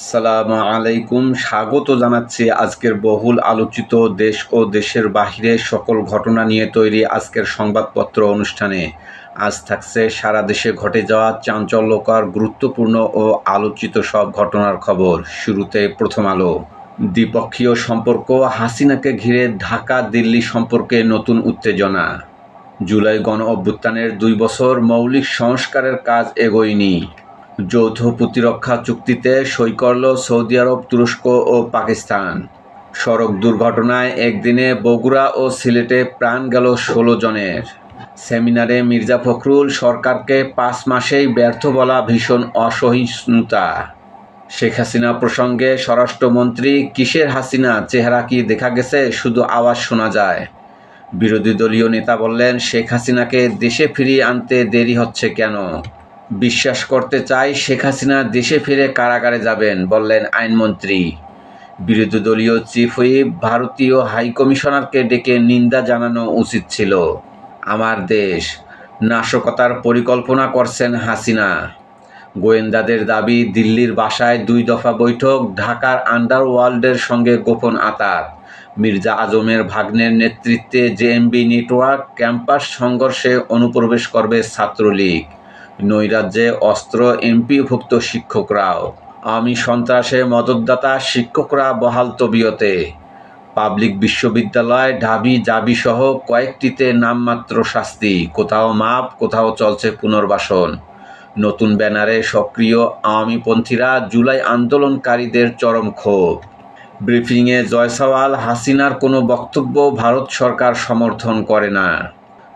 আসসালামু আলাইকুম। স্বাগত জানাচ্ছি আজকের বহুল আলোচিত দেশ ও দেশের বাহিরের সকল ঘটনা নিয়ে তৈরি আজকের সংবাদপত্র অনুষ্ঠানে। আজ থাকছে সারা দেশে ঘটে যাওয়া চাঞ্চল্যকর, গুরুত্বপূর্ণ ও আলোচিত সব ঘটনার খবর। শুরুতে প্রথম আলো। দ্বিপক্ষীয় সম্পর্ক, হাসিনাকে ঘিরে ঢাকা দিল্লি সম্পর্কে নতুন উত্তেজনা। জুলাই গণ অভ্যুত্থানের ২ বছর, মৌলিক সংস্কারের কাজ এগোয়নি। যৌথ প্রতিরক্ষা চুক্তিতে সই করল সৌদি আরব, তুরস্ক ও পাকিস্তান। সড়ক দুর্ঘটনায় একদিনে বগুড়া ও সিলেটে প্রাণ গেল ১৬ জনের। সেমিনারে মির্জা ফখরুল, সরকারকে ৫ মাসেই ব্যর্থ বলা ভীষণ অসহিষ্ণুতা। শেখ হাসিনা প্রসঙ্গে স্বরাষ্ট্রমন্ত্রী, কিসের হাসিনা, চেহারা কি দেখা গেছে, শুধু আওয়াজ শোনা যায়। বিরোধী দলীয় নেতা বললেন, শেখ হাসিনাকে দেশে ফিরিয়ে আনতে দেরি হচ্ছে কেন? বিশ্বাস করতে চাই শেখ হাসিনা দেশে ফিরে কারাগারে যাবেন, বললেন আইনমন্ত্রী। বিরোধী দলীয় চিফ হুইপ, ভারতীয় হাইকমিশনারকে ডেকে নিন্দা জানানো উচিত ছিল। আমার দেশ, নাশকতার পরিকল্পনা করছেন হাসিনা। গোয়েন্দাদের দাবি, দিল্লির বাসায় ২ দফা বৈঠক, ঢাকার আন্ডারওয়ার্ল্ডের সঙ্গে গোপন আঁতাত। মির্জা আজমের ভাগ্নের নেতৃত্বে জেএমবি নেটওয়ার্ক। ক্যাম্পাস সংঘর্ষে অনুপ্রবেশ করবে ছাত্রলীগ। নৈরাজ্যে অস্ত্র এমপিভুক্ত শিক্ষকরাও। আওয়ামী সন্ত্রাসে মদতদাতা শিক্ষকরা বহাল তবিয়তে। পাবলিক বিশ্ববিদ্যালয়, ঢাবি, জাবিসহ কয়েকটিতে নামমাত্র শাস্তি, কোথাও মাপ, কোথাও চলছে পুনর্বাসন। নতুন ব্যানারে সক্রিয় আওয়ামীপন্থীরা, জুলাই আন্দোলনকারীদের চরম ক্ষোভ। ব্রিফিংয়ে জয়সওয়াল, হাসিনার কোনো বক্তব্য ভারত সরকার সমর্থন করে না।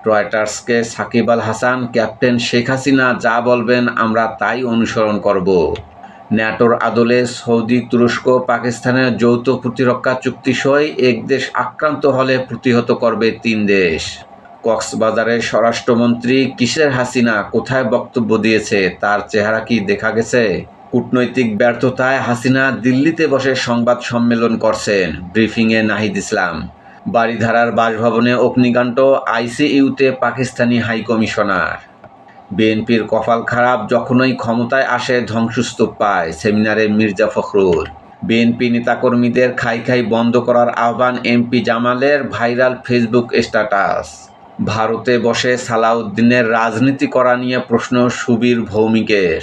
রয়টার্সকে সাকিব আল হাসান, ক্যাপ্টেন শেখ হাসিনা যা বলবেন আমরা তাই অনুসরণ করব। ন্যাটোর আদলে সৌদি, তুরস্ক, পাকিস্তানের যৌথ প্রতিরক্ষা চুক্তি সই, এক দেশ আক্রান্ত হলে প্রতিহত করবে ৩ দেশ। কক্সবাজারের স্বরাষ্ট্রমন্ত্রী, কিসের হাসিনা, কোথায় বক্তব্য দিয়েছে, তার চেহারা কি দেখা গেছে? কূটনৈতিক ব্যর্থতায় হাসিনা দিল্লিতে বসে সংবাদ সম্মেলন করছেন। ব্রিফিংয়ে নাহিদ ইসলাম। বারিধারার বাসভবনে অগ্নিকাণ্ড, আইসিইউতে পাকিস্তানি হাইকমিশনার। বিএনপির কপাল খারাপ, যখনই ক্ষমতায় আসে ধ্বংসস্তূপ পায়, সেমিনারে মির্জা ফখরুল। বিএনপি নেতাকর্মীদের খাই খাই বন্ধ করার আহ্বান এমপি জামালের, ভাইরাল ফেসবুক স্ট্যাটাস। ভারতে বসে সালাউদ্দিনের রাজনীতি করা নিয়ে প্রশ্ন সুবীর ভৌমিকের।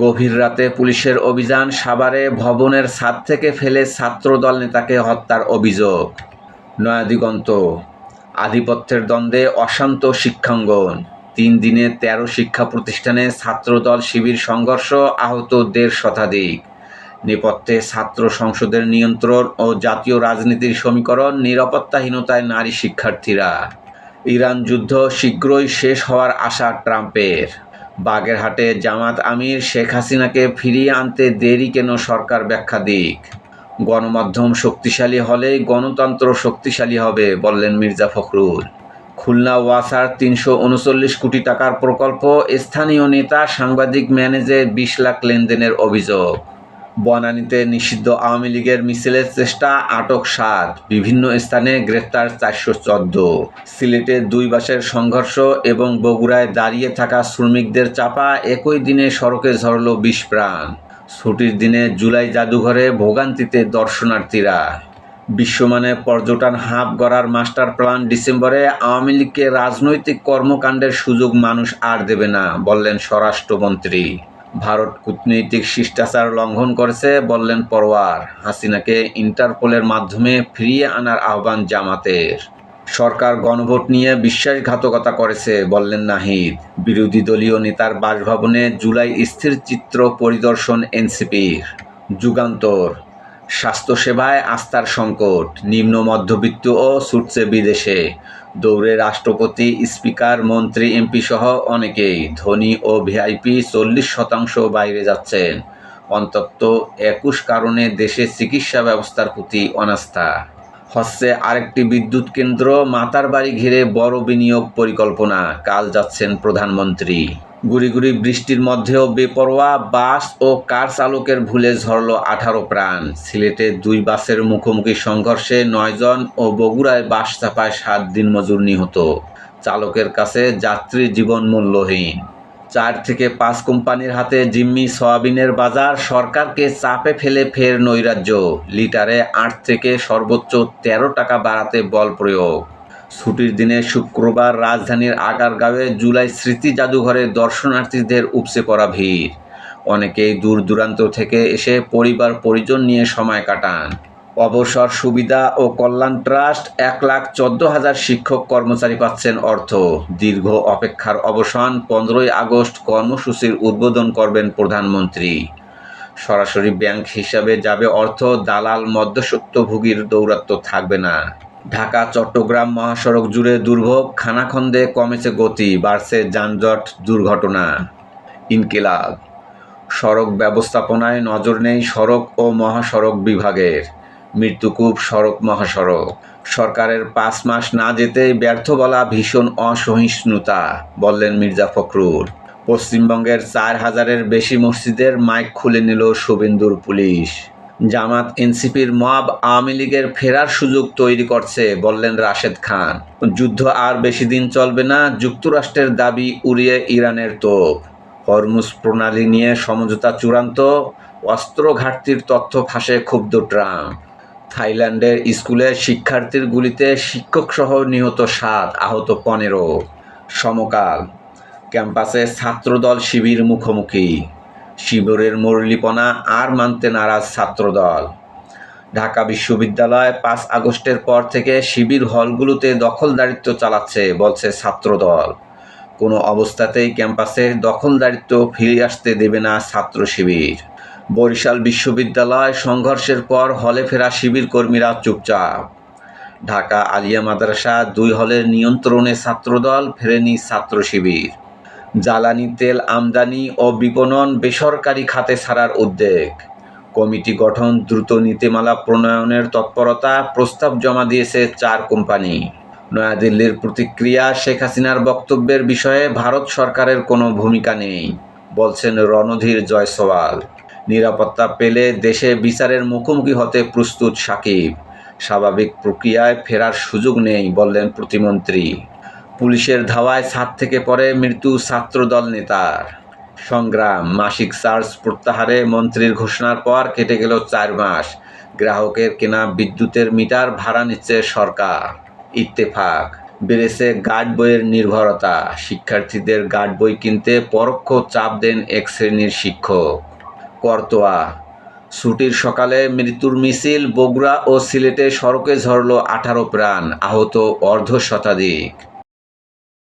গভীর রাতে পুলিশের অভিযান, সাভারে ভবনের ছাদ থেকে ফেলে ছাত্রদল নেতাকে হত্যার অভিযোগ। নয়াদিগন্ত। আধিপত্যের দ্বন্দ্বে অশান্ত শিক্ষাঙ্গন, ৩ দিনে ১৩ শিক্ষা প্রতিষ্ঠানে ছাত্রদল শিবির সংঘর্ষ, আহত ১.৫ শতাধিক। নেপথ্যে ছাত্র সংসদের নিয়ন্ত্রণ ও জাতীয় রাজনীতির সমীকরণ, নিরাপত্তাহীনতায় নারী শিক্ষার্থীরা। ইরান যুদ্ধ শীঘ্রই শেষ হওয়ার আশা ট্রাম্পের। বাগেরহাটে জামাত আমির, শেখ হাসিনাকে ফিরিয়ে আনতে দেরি কেন, সরকার ব্যাখ্যা দিক। গণমাধ্যম শক্তিশালী হলেই গণতন্ত্র শক্তিশালী হবে, বললেন মির্জা ফখরুল। খুলনা ওয়াসার ৩৩৯ কোটি টাকার প্রকল্প, স্থানীয় নেতা সাংবাদিক ম্যানেজে ২০ লাখ লেনদেনের অভিযোগ। বনানীতে নিষিদ্ধ আওয়ামী লীগের মিছিলের চেষ্টা, আটক ৭, বিভিন্ন স্থানে গ্রেফতার ৪১৪। সিলেটে ২ বাসের সংঘর্ষ এবং বগুড়ায় দাঁড়িয়ে থাকা শ্রমিকদের চাপা, একই দিনে সড়কে ঝরল ২০ প্রাণ। ছুটির দিনে জুলাই জাদুঘরে ভোগান্তিতে দর্শনার্থীরা। বিশ্বমানের পর্যটন হাব গড়ার মাস্টার প্ল্যান ডিসেম্বরে, আওয়ামী লীগকে রাজনৈতিক কর্মকাণ্ডের সুযোগ মানুষ আর দেবে না, বললেন স্বরাষ্ট্রমন্ত্রী। ভারত কূটনৈতিক শিষ্টাচার লঙ্ঘন করেছে, বললেন পরওয়ার। হাসিনাকে ইন্টারপোলের মাধ্যমে ফিরিয়ে আনার আহ্বান জামাতের। সরকার গণভোট নিয়ে বিশ্বাসঘাতকতা করেছে, বললেন নাহিদ। বিরোধী দলীয় নেতার বাসভবনে জুলাই স্থিরচিত্র পরিদর্শন এনসিপির। যুগান্তর। স্বাস্থ্যসেবায় আস্থার সংকট, নিম্ন মধ্যবিত্তও ছুটছে বিদেশে। দৌড়ে রাষ্ট্রপতি, স্পিকার, মন্ত্রী, এমপি সহ অনেকেই। ধনী ও ভিআইপি ৪০% বাইরে যাচ্ছেন। অন্তত ২১ কারণে দেশে চিকিৎসা ব্যবস্থার প্রতি অনাস্থা। হচ্ছে আরেকটি বিদ্যুৎ কেন্দ্র, মাতারবাড়ি ঘিরে বড় বিনিয়োগ পরিকল্পনা, কাল যাচ্ছেন প্রধানমন্ত্রী। গুড়ি গুড়ি বৃষ্টির মধ্যেও বেপরোয়া বাস ও কার চালকের ভুলে ঝরল ১৮ প্রাণ। সিলেটে ২ বাসের মুখোমুখি সংঘর্ষে ৯ জন ও বগুড়ায় বাস চাপায় ৭ দিনমজুর নিহত। চালকের কাছে যাত্রীর জীবন মূল্যহীন। 4 থেকে 5 কোম্পানির হাতে জিম্মি সয়াবিনের বাজার, সরকারকে চাপে ফেলে ফের নৈরাজ্য, লিটারে 8 থেকে সর্বোচ্চ 13 টাকা বাড়াতে বল প্রয়োগ। ছুটির দিনে শুক্রবার রাজধানীর আগারগাঁওয়ে জুলাই স্মৃতি জাদুঘরে দর্শনার্থীদের উপচে পড়া ভিড়। অনেকেই দূর দূরান্ত থেকে এসে পরিবার পরিজন নিয়ে সময় কাটান। অবসর সুবিধা ও কল্যাণ ট্রাস্ট 1,14,000 শিক্ষক কর্মচারী পাচ্ছেন অর্থ। দীর্ঘ অপেক্ষার অবসান, 15ই আগস্ট কর্মসূচির উদ্বোধন করবেন প্রধানমন্ত্রী। সরাসরি ব্যাংক হিসাবে যাবে অর্থ, দালাল মধ্যস্বত্বভোগীর দৌরাত্ম্য থাকবে না। ঢাকা চট্টগ্রাম মহাসড়ক জুড়ে দুর্ভোগ, খানাখন্দে কমেছে গতি, বাড়ছে যানজট দুর্ঘটনা। ইনকিলাব, সড়ক ব্যবস্থাপনায় নজর নেই সড়ক ও মহাসড়ক বিভাগের, মৃত্যুকূপ সড়ক মহাসড়ক। সরকারের 5 মাস না যেতেই ব্যর্থ বলা ভীষণ অসহিষ্ণুতা, বললেন মির্জা ফখরুল। পশ্চিমবঙ্গের 4,000-এর বেশি মসজিদের মাইক খুলে নিল শুভেন্দুর পুলিশ। জামাত এনসিপির মব আওয়ামী লীগের ফেরার সুযোগ তৈরি করছে, বললেন রাশেদ খান। যুদ্ধ আর বেশি দিন চলবে না, যুক্তরাষ্ট্রের দাবি উড়িয়ে ইরানের তোপ। হরমুজ প্রণালী নিয়ে সমঝোতা চূড়ান্ত, অস্ত্র ঘাটতির তথ্য ফাঁসে ক্ষুব্ধ ট্রাম্প। থাইল্যান্ডের স্কুলে শিক্ষার্থীর গুলিতে শিক্ষকসহ নিহত 7, আহত 15। সমকাল, ক্যাম্পাসে ছাত্রদল শিবির মুখোমুখি, শিবিরের মুরলীপনা আর মানতে নারাজ ছাত্রদল। ঢাকা বিশ্ববিদ্যালয় 5 আগস্টের পর থেকে শিবির হলগুলোতে দখলদারিত্ব চালাচ্ছে, বলছে ছাত্রদল। কোনো অবস্থাতেই ক্যাম্পাসে দখলদারিত্ব ফিরে আসতে দেবে না ছাত্র শিবির। বরিশাল বিশ্ববিদ্যালয় সংঘর্ষের পর হলে ফেরা শিবির কর্মীরা চুপচাপ। ঢাকা আলিয়া মাদ্রাসা 2 হলের নিয়ন্ত্রণে ছাত্রদল, ফেরেনি ছাত্র শিবির। জ্বালানি তেল আমদানি ও বিপণন বেসরকারি খাতে ছাড়ার উদ্যোগ, কমিটি গঠন, দ্রুত নীতিমালা প্রণয়নের তৎপরতা, প্রস্তাব জমা দিয়েছে 4 কোম্পানি। নয়াদিল্লির প্রতিক্রিয়া, শেখ হাসিনার বক্তব্যের বিষয়ে ভারত সরকারের কোনো ভূমিকা নেই, বলছেন রণধীর জয়সওয়াল। নিরাপত্তা পেলে দেশে বিচারের মুখোমুখি হতে প্রস্তুত সাকিব, স্বাভাবিক প্রক্রিয়ায় ফেরার সুযোগ নেই, বললেন প্রতিমন্ত্রী। পুলিশের ধাওয়ায় ছাদ থেকে পড়ে মৃত্যু ছাত্রদল নেতার। সংগ্রাম, মাসিক চার্জ প্রত্যাহারে মন্ত্রীর ঘোষণার পর কেটে গেল 4 মাস, গ্রাহকের কেনা বিদ্যুতের মিটার ভাড়া নিচ্ছে সরকার। ইত্তেফাক, বেড়েছে গার্ড বইয়ের নির্ভরতা, শিক্ষার্থীদের গার্ড বই কিনতে পরোক্ষ চাপ দেন এক শ্রেণীর শিক্ষক। করতোয়া, ছুটির সকালে মৃত্যুর মিছিল, বগুড়া ও সিলেটে সড়কে ঝরল 18 প্রাণ, আহত অর্ধশতাধিক।